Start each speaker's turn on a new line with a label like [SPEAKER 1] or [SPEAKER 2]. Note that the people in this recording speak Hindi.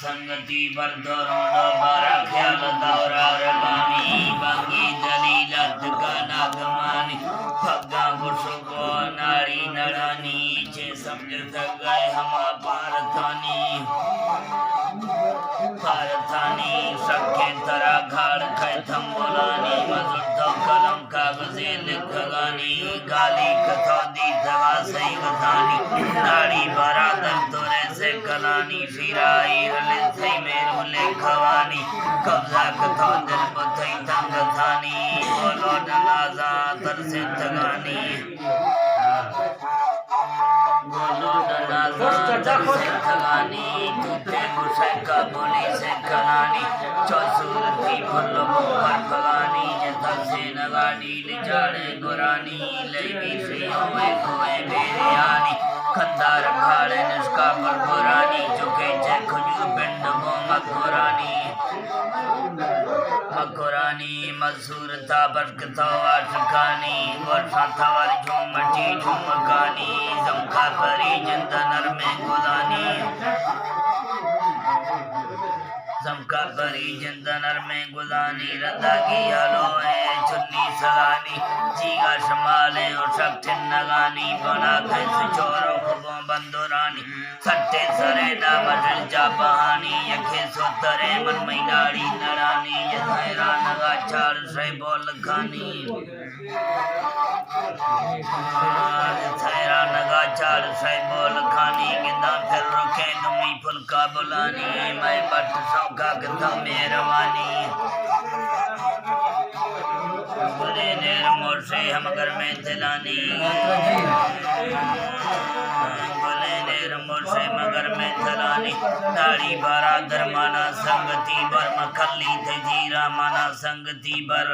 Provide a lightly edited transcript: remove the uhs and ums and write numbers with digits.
[SPEAKER 1] संगति बरदरों बारा ख्याल दौरा रवानी बंगी दलीलत का नागमानी भगा गुसुको नाड़ी नड़ानी चे समझ तक गए हम पारथानी सखे तरा घाड़ खे थम बोलानी मजुर तो कलम कागजे लिखगानी गाली कथो दी दवा सही कथानी नाड़ी बरादर तोरे से कलानी फिराई रले थई मेरू लेखवानी कब्जा कथो दिल पथई तंग थानी बोलो ननाजा तर से तगानी बोलो ननाजा तर से तगानी तुझे गुस्से का बोली से कलानी चौसूर की फल्लो पर फलानी जता से नगाड़ी लिजाड़े गुरानी लेवी से होए कोए बेरियानी खंदार खाड़े निष्का पर पुरानी चुके चे खजूर पिंड को मकुरानी मजूर था बरकता वाशकानी वर्षा था वाली झूमटी झुमकानी जमका परी जिंद नर में गुलानी जमका परी जिंद नर में गुलानी रदा की आलोए चुन्नी सलानी जीगा शमाले और शक्ति नगानी बना कैसे चोरों को बंदुरानी सट्टे सरे ना मजल जा बहानी यखे सोतरे मन में नाड़ी नड़ानी ये थैरा नगा चार से बोल खानी थैरा नगा चार से बोल खानी गिंदा फिर रुके नुमी फुलका बुलानी मैं बट सौका कथा मेहरबानी बोले नेर मोर से हम घर में दिलानी बोले नेर मोर से मगर में दिलानी नाड़ी बारा दरमाना संगति बर मखली थे जीरा माना संगति बर